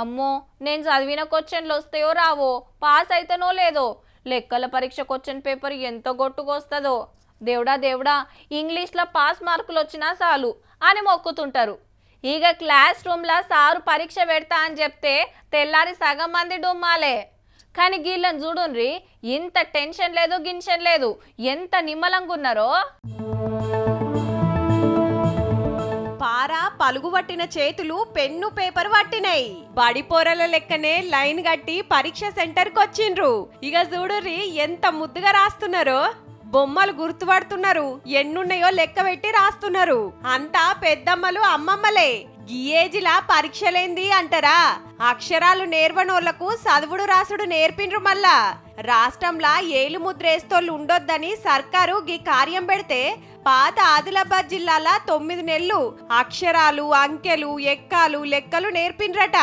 అమ్మో నేను చదివిన క్వశ్చన్లు వస్తాయో రావో, పాస్ అయితేనో లేదో, లెక్కల పరీక్ష క్వశ్చన్ పేపర్ ఎంత గొట్టుకొస్తుందో, దేవుడా దేవుడా ఇంగ్లీష్లో పాస్ మార్కులు వచ్చినా చాలు అని మొక్కుతుంటారు. ఇక క్లాస్ రూమ్లో సారు పరీక్ష పెడతా అని చెప్తే తెల్లారి సగం మంది డుమ్మాలే. కానీ గీళ్ళని చూడుండ్రి, ఇంత టెన్షన్ లేదు గిన్షన్ లేదు, ఎంత నిమ్మలంగా ఉన్నారో. పారా పలుగు పట్టిన చేతులు పెన్ను పేపర్ పట్టినాయి. బడిపోరల లెక్కనే లైన్ కట్టి పరీక్ష సెంటర్కి వచ్చిండ్రు. ఇక చూడుర్రి ఎంత ముద్దుగా రాస్తున్నారో. బొమ్మలు గుర్తుపడుతున్నారు, ఎన్నున్నాయో లెక్క పెట్టి రాస్తున్నారు. అంతా పెద్దమ్మలు అమ్మమ్మలే. ఈ ఏజిలా పరీక్షలేంది అంటారా? అక్షరాలు నేర్వనోళ్లకు చదువుడు రాసుడు నేర్పిండ్రు. మళ్ళా రాష్ట్రంలా ఏలు ముద్రేస్తోళ్ళు ఉండొద్దని సర్కారు గీ కార్యం పెడితే పాత ఆదిలాబాద్ జిల్లాల 9 నెలలు అక్షరాలు అంకెలు ఎక్కాలు లెక్కలు నేర్పిండ్రట.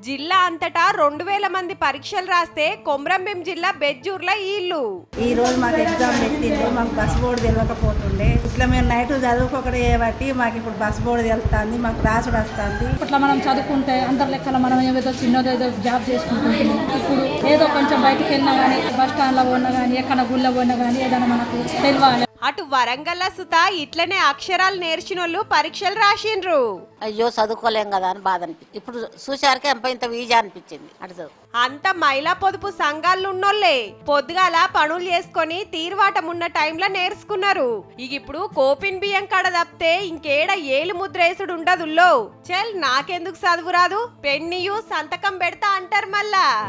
జిల్లా అంతటా 2000 మంది పరీక్షలు రాస్తే కొమ్రంభీం జిల్లా బెజ్జూర్ల ఇల్లు. ఈ రోజు మాకు ఎగ్జామ్ పెట్టిండ్రు. మాకు బస్ బోర్డు తెలియకపోతుండే, ఇట్లా మేము నైట్ చదువుకోకడే బట్టి మాకు ఇప్పుడు బస్ బోర్డు తెలుస్తుంది, మాకు రాసుడు వస్తుంది. ఇట్లా మనం చదువుకుంటే అందరి లెక్కల మనం ఏదో చిన్నదేదో జాబ్ చేసుకుంటున్నాం. ఇప్పుడు ఏదో కొంచెం బయటకు వెళ్ళినా కానీ, బస్ స్టాండ్లో పోయినా కానీ, ఎక్కడ గుళ్ళో పోయినా కానీ ఏదైనా మనకు తెలియాలి. అటు వరంగల్ల సుత ఇట్లనే అక్షరాలు నేర్చినోళ్ళు పరీక్షలు రాసిండ్రు. అయ్యో చదువుకోలేం కదా అని బాధ అనిపించింది. ఇప్పుడు చూసారికి ఇంత ఈజీ అనిపించింది. అటు అంత మహిళా పొదుపు సంఘాలు ఉన్నోళ్లే పొద్దుగాల పనులు చేసుకొని తీర్వాటం ఉన్న టైంలో నేర్చుకున్నారు. ఇక ఇప్పుడు కోపిన్ బియ్యం కాడ తప్పితే ఇంకేడ ఏలు ముద్రేసుడు ఉండదుల్లో. చల్ నాకెందుకు చదువు రాదు, పెన్నియు సంతకం పెడతా అంటారు మళ్ళా.